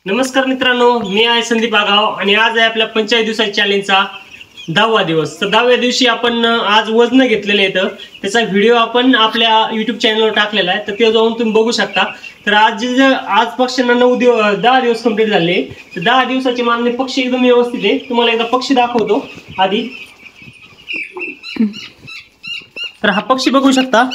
नमस्कार मित्रांनो, मी आहे संदीप आगाव आणि आज आहे आपल्या 45 दिवसाच्या चॅलेंजचा 10वा दिवस। तर 10व्या दिवशी आपण आज वजन घेतलेले आहेत, त्याचा व्हिडिओ आपण आपल्या YouTube चॅनलवर टाकलेला आहे, तर ते जाऊन तुम्ही बघू शकता। तर आज पक्ष्यांना 10 दिवस कंप्लीट झाले। तर 10 दिवसाचे मानणे पक्षी एकदम व्यवस्थित आहे। तुम्हाला एकदा पक्षी दाखवतो आधी। तर हा पक्षी बघू शकता,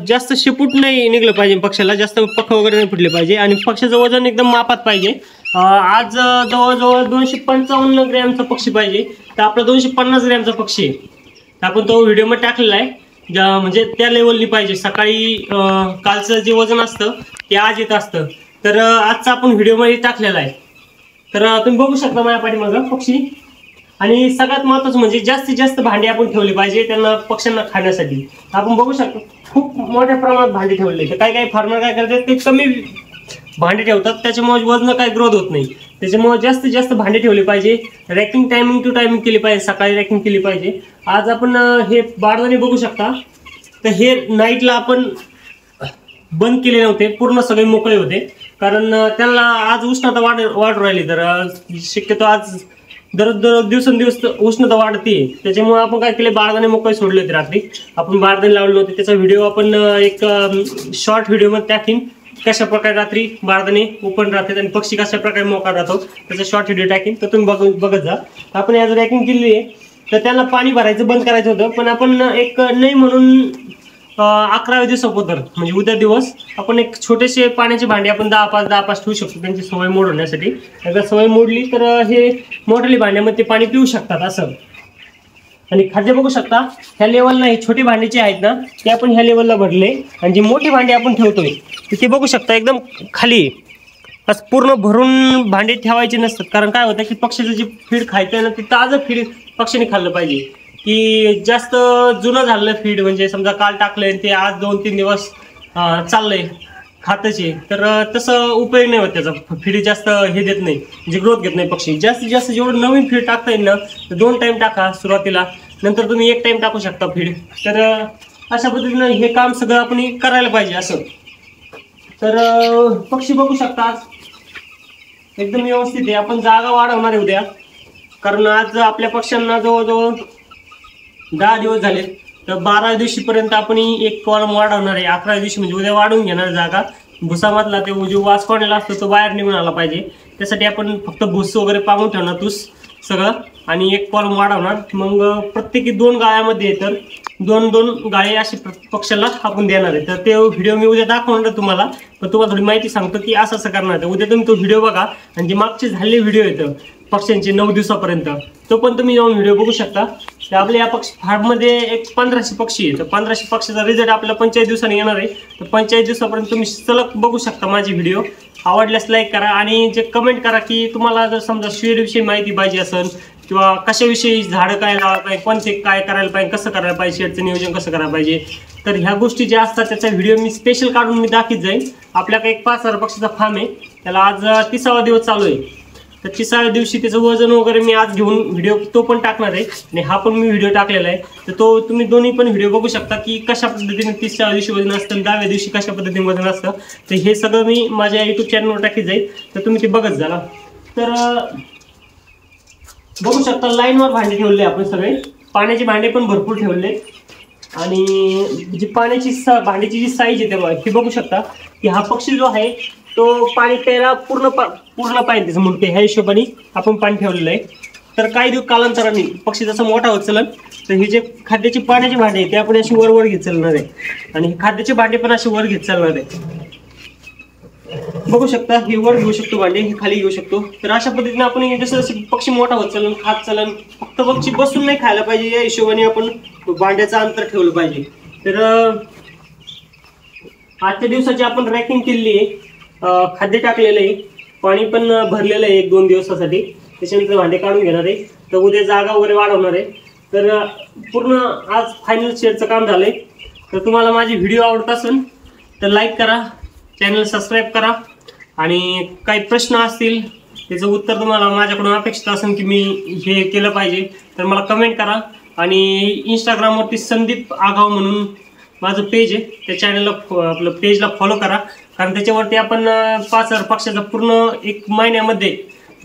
जास्त शेपूट नाही निघलं पाहिजे पक्षाला, जास्त पख वगैरे नाही फुटले पाहिजे आणि पक्षाचं वजन एकदम मापात पाहिजे। आज जवळजवळ 255 ग्रॅमचा पक्षी पाहिजे, तर आपला 250 ग्रॅमचा पक्षी आहे। तर आपण तो व्हिडिओमध्ये टाकलेला आहे, म्हणजे त्या लेवलनी पाहिजे। सकाळी कालचं जे वजन असतं ते आज येत असतं, तर आजचा आपण व्हिडिओमध्ये टाकलेला आहे। तर तुम्ही बघू शकता माझ्या पाठीमागं पक्षी। आणि सगळ्यात महत्त्वाचं म्हणजे जास्तीत जास्त भांडे आपण ठेवले पाहिजे त्यांना, पक्ष्यांना खाण्यासाठी। आपण बघू शकतो खूप मोठ्या प्रमाणात भांडे ठेवले। तर काही फार्मर काय करतात, ते कमी भांडे ठेवतात, त्याच्यामुळे वजन काय ग्रोथ होत नाही। त्याच्यामुळे जास्तीत जास्त भांडे ठेवले पाहिजे। रॅकिंग टायमिंग टू टायमिंग केली पाहिजे, सकाळी रॅकिंग केली पाहिजे। आज आपण हे बारदाणे बघू शकता, तर हे नाईटला आपण बंद केले नव्हते, पूर्ण सगळे मोकळे होते, कारण त्यांना आज उष्णता वाढ राहिली। तर शक्यतो आज दररोज दिवसेंदिवस उष्णता वाढते, त्याच्यामुळे आपण काय केले, बारदाणे मोकळे सोडले होते। रात्री आपण बारदाणे लावले होते, त्याचा व्हिडिओ आपण एक शॉर्ट व्हिडिओमध्ये टाकीन, कशा प्रकारे रात्री बारदाणे ओपन राहतात आणि पक्षी कशा प्रकारे मोकळा राहतो त्याचा शॉर्ट व्हिडिओ टाकीन, तर तुम्ही बघत जा। आपण आज रॅकिंग केली आहे, तर त्यांना पाणी भरायचं बंद करायचं होतं, पण आपण एक नाही म्हणून 11व्या दिवसाबद्दल म्हणजे उद्या दिवस आपण एक छोटेसे पाण्याचे भांडे आपण 10-5 ठेवू शकतो, त्यांची सवय मोडण्यासाठी। एकदा सवय मोडली तर हे मोठ्या भांड्यामध्ये पाणी पिऊ शकतात असं। आणि खाद्य बघू शकता, ह्या लेवलला हे छोटी भांडीचे आहेत ना, ते आपण ह्या लेवलला भरले, आणि जे मोठी भांडी आपण ठेवतोय ते बघू शकता एकदम खाली, असं पूर्ण भरून भांडे ठेवायचे नसतात। कारण काय होतं की पक्ष्याचं जे फीड खायचं आहे ना, ते ताजं फीड पक्षाने खाल्लं पाहिजे। की जास्त जुनं झालेलं फीड, म्हणजे समजा काल टाकलंय ते आज 2-3 दिवस चाललंय खातचे, तर तसं उपयोग नाही होत त्याचा। फीड जास्त हे देत नाही, म्हणजे ग्रोथ घेत नाही पक्षी। जास्तीत जास्त जेवढं नवीन फीड टाकता येईल ना, तर 2 टाइम टाका सुरुवातीला, नंतर तुम्ही 1 टाइम टाकू शकता फीड। तर अशा पद्धतीनं हे काम सगळं आपण करायला पाहिजे असं। तर पक्षी बघू शकता आज एकदम व्यवस्थित आहे। आपण जागा वाढवणार आहे उद्या, कारण आज आपल्या पक्ष्यांना जवळजवळ 10 दिवस झाले, तर 12व्या दिवशीपर्यंत आपण एक कॉलम वाढवणार आहे। 11व्या दिवशी म्हणजे उद्या वाढवून घेणार जागा। भुसामधला ते जो वास कोणाला असतो तो बाहेर निघून आला पाहिजे, त्यासाठी आपण फक्त भुस वगैरे पांगून ठेवणार तूस सगळं, आणि एक कॉलम वाढवणार। मग प्रत्येकी 2 गाळ्यामध्ये तर 2-2 गाळे असे पक्षाला आपण देणार आहे। तर ते व्हिडिओ मी उद्या दाखवणार तुम्हाला, पण तुम्हाला थोडी माहिती सांगतो की असं करणार आहे। उद्या तुम्ही तो व्हिडिओ बघा, आणि जे मागचे झालेले व्हिडिओ येतं पक्ष्यांचे 9 दिवसापर्यंत, तो पण तुम्ही जाऊन व्हिडिओ बघू शकता। तर आपल्या या पक्षी फार्ममध्ये एक 1500 पक्षी आहे, तर 1500 पक्षीचा रिझल्ट आपल्याला 45 दिवसांनी येणार आहे। तर 45 दिवसापर्यंत तुम्ही सलग बघू शकता माझे व्हिडिओ। आवडल्यास लाईक करा, आणि जे कमेंट करा की तुम्हाला जर समजा शेडविषयी माहिती पाहिजे असेल, किंवा कशाविषयी झाडं काय लावायला पाहिजे, कोणते काय करायला पाहिजे, कसं करायला पाहिजे, शेडचं नियोजन कसं करायला पाहिजे, तर ह्या गोष्टी ज्या असतात त्याचा व्हिडिओ मी स्पेशल काढून मी दाखवत जाईल। आपल्याकडे एक 5000 पक्षीचा फार्म आहे, त्याला आज 30वा दिवस चालू आहे। तर 30व्या दिवशी त्याचं वजन वगैरे मी आज घेऊन व्हिडिओ तो पण टाकणार आहे, आणि हा पण मी व्हिडिओ टाकलेला आहे। तर तो तुम्ही दोन्ही पण व्हिडिओ बघू शकता की कशा पद्धतीने 30व्या दिवशी वजन असतं, 10व्या दिवशी कशा पद्धतीने वजन असतं। तर हे सगळं मी माझ्या YouTube चॅनलवर टाकीत जाईल, तर तुम्ही ते बघत जा। तर बघू शकता लाईनवर भांडे ठेवले आपण सगळे, पाण्याचे भांडे पण भरपूर ठेवले, आणि जी भांड्याची जी साईज आहे तेव्हा हे बघू शकता की हा पक्षी जो आहे तो पाणी प्यायला पूर्ण पाहिजे त्याचं मुंडके, ह्या हिशोबाने आपण पाणी ठेवलेलं आहे। तर काही दिवस कालांतराने पक्षी जसं मोठा होत चालेल, तर हे जे खाद्याचे पाण्याचे भांडे आहे ते आपण अशी वर घेत चालणार आहे, आणि खाद्याचे भांडे पण असे वर घेत चालणार आहे। बघू शकता हे वर घेऊ शकतो भांडे, हे खाली घेऊ शकतो। तर अशा पद्धतीने आपण जसं जसं पक्षी मोठा होत चालेल, खात चालेल, फक्त पक्षी बसून नाही खायला पाहिजे, या हिशोबाने आपण भांड्याचं अंतर ठेवलं पाहिजे। तर आजच्या दिवसाची आपण रॅकिंग केलेली आहे, खाद्य टाकलेलं आहे, पाणी पण भरलेलं आहे 1-2 दिवसासाठी, त्याच्यानंतर भांडे काढून घेणार आहे। तर उद्या जागा वगैरे वाढवणार आहे। तर पूर्ण आज फायनल शेडचं काम झालंय। तर तुम्हाला माझी व्हिडिओ आवडत असेल तर लाईक करा, चॅनल सबस्क्राईब करा, आणि काही प्रश्न असतील त्याचं उत्तर तुम्हाला माझ्याकडून अपेक्षित असेल की मी हे केलं पाहिजे, तर मला कमेंट करा। आणि इंस्टाग्रामवरती संदीप आगाव म्हणून माझं पेज आहे, त्या चॅनलला आपलं पेजला फॉलो करा, कारण त्याच्यावरती आपण पाचर पक्षाचं पूर्ण एक महिन्यामध्ये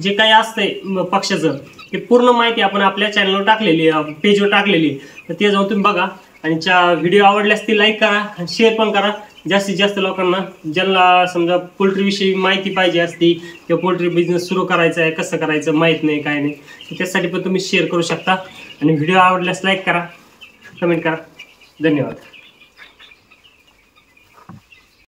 जे काही असतंय पक्षाचं ते पूर्ण माहिती आपण आपल्या चॅनलवर टाकलेली आहे, पेजवर टाकलेली आहे. तर ते जाऊन तुम्ही बघा आणि व्हिडिओ आवडल्यास ती लाईक करा आणि शेअर पण करा जास्तीत जास्त लोकांना, ज्यांना समजा पोल्ट्रीविषयी माहिती पाहिजे असती किंवा पोल्ट्री बिझनेस सुरू करायचा आहे, कसं करायचं माहीत नाही काय नाही, त्यासाठी पण तुम्ही शेअर करू शकता. आणि व्हिडिओ आवडल्यास लाईक करा, कमेंट करा. धन्यवाद.